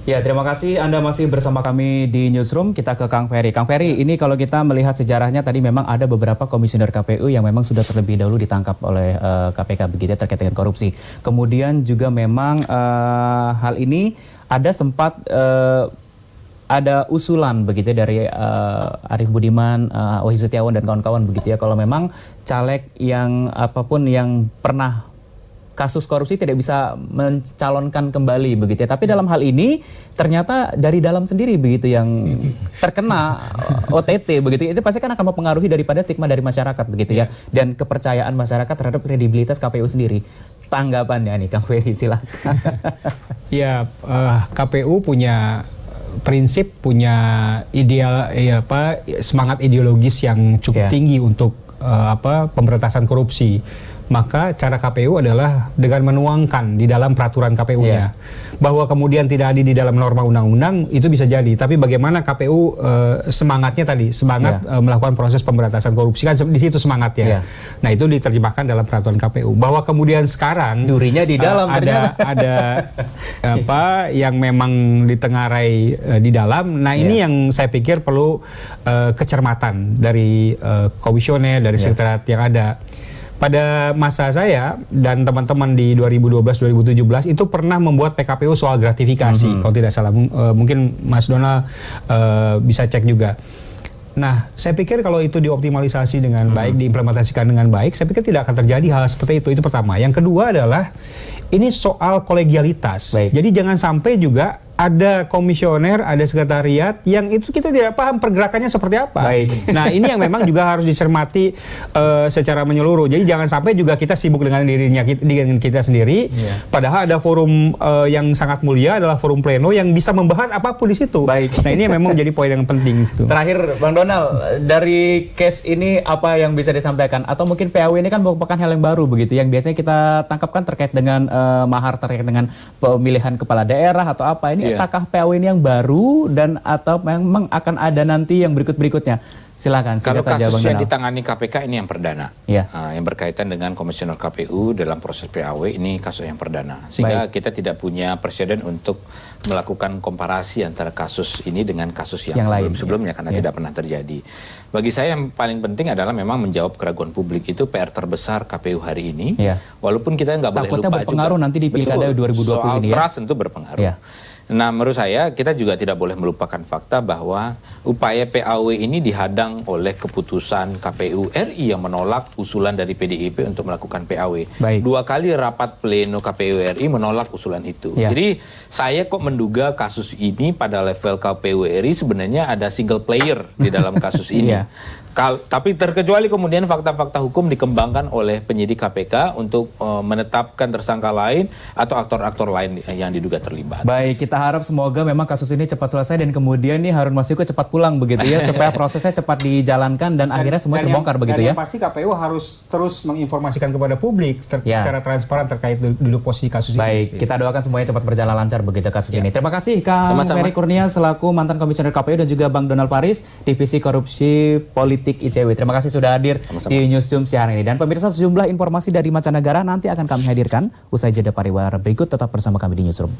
Ya, terima kasih Anda masih bersama kami di Newsroom. Kita ke Kang Ferry. Kang Ferry, ini kalau kita melihat sejarahnya tadi memang ada beberapa komisioner KPU yang memang sudah terlebih dahulu ditangkap oleh KPK begitu terkait dengan korupsi. Kemudian juga memang hal ini ada sempat ada usulan begitu dari Arief Budiman, Wahyu Setiawan dan kawan-kawan begitu ya, kalau memang caleg yang apapun yang pernah kasus korupsi tidak bisa mencalonkan kembali begitu ya. Tapi dalam hal ini ternyata dari dalam sendiri begitu yang terkena OTT begitu. Itu pasti kan akan mempengaruhi daripada stigma dari masyarakat begitu ya. Dan kepercayaan masyarakat terhadap kredibilitas KPU sendiri. Tanggapannya nih Kang Ferry, silakan. Ya, KPU punya prinsip, punya ideal semangat ideologis yang cukup tinggi untuk pemberantasan korupsi. Maka cara KPU adalah dengan menuangkan di dalam peraturan KPU-nya. Bahwa kemudian tidak ada di dalam norma undang-undang itu bisa jadi. Tapi bagaimana KPU semangatnya tadi, semangat melakukan proses pemberantasan korupsi, kan di situ semangatnya. Nah, itu diterjemahkan dalam peraturan KPU. Bahwa kemudian sekarang durinya di dalam ada yang memang ditengarai di dalam. Nah, ini yang saya pikir perlu kecermatan dari komisioner, dari sekretariat yang ada. Pada masa saya dan teman-teman di 2012-2017 itu pernah membuat PKPU soal gratifikasi, kalau tidak salah. Mungkin Mas Donald bisa cek juga. Nah, saya pikir kalau itu dioptimalisasi dengan baik, diimplementasikan dengan baik, saya pikir tidak akan terjadi hal seperti itu. Itu pertama. Yang kedua adalah ini soal kolegialitas. Jadi jangan sampai juga ada komisioner, ada sekretariat yang itu kita tidak paham pergerakannya seperti apa. Nah, ini yang memang juga harus dicermati secara menyeluruh. Jadi jangan sampai juga kita sibuk dengan dengan kita sendiri. Padahal ada forum yang sangat mulia, adalah forum pleno yang bisa membahas apapun di situ. Nah, ini yang memang jadi poin yang penting di situ. Terakhir, Bang Donald, dari case ini apa yang bisa disampaikan? Atau mungkin PAW ini kan merupakan hal yang baru begitu, yang biasanya kita tangkapkan terkait dengan mahar, terkait dengan pemilihan kepala daerah atau apa. Ini apakah PAW ini yang baru dan atau memang akan ada nanti yang berikutnya? Silakan. Kalau kasus yang ditangani KPK ini yang perdana, yang berkaitan dengan komisioner KPU dalam proses PAW ini kasus yang perdana, sehingga kita tidak punya presiden untuk melakukan komparasi antara kasus ini dengan kasus yang sebelum-sebelumnya karena tidak pernah terjadi. Bagi saya yang paling penting adalah memang menjawab keraguan publik, itu PR terbesar KPU hari ini. Walaupun kita nggak boleh lupa juga. Takutnya berpengaruh nanti di Pilkada 2020 soal ini. Trust tentu berpengaruh. Nah, menurut saya kita juga tidak boleh melupakan fakta bahwa upaya PAW ini dihadang oleh keputusan KPU RI yang menolak usulan dari PDIP untuk melakukan PAW. 2 kali rapat pleno KPU RI menolak usulan itu. Jadi saya kok menduga kasus ini pada level KPU RI sebenarnya ada single player di dalam kasus ini. Tapi terkecuali kemudian fakta-fakta hukum dikembangkan oleh penyidik KPK untuk menetapkan tersangka lain atau aktor-aktor lain yang diduga terlibat. Baik, kita harap semoga memang kasus ini cepat selesai dan kemudian nih Harun Masiku cepat pulang begitu ya, supaya prosesnya cepat dijalankan dan akhirnya semua terbongkar begitu ya. Dan yang pasti KPU harus terus menginformasikan kepada publik secara transparan terkait duduk posisi kasus ini. Baik, kita doakan semuanya cepat berjalan lancar begitu kasus ini. Terima kasih Kang Ferry Kurnia selaku mantan komisioner KPU dan juga Bang Donald Paris, Divisi Korupsi Politik ICW. Terima kasih sudah hadir di Newsroom siang ini. Dan pemirsa, sejumlah informasi dari mancanegara nanti akan kami hadirkan usai jeda pariwara berikut. Tetap bersama kami di Newsroom.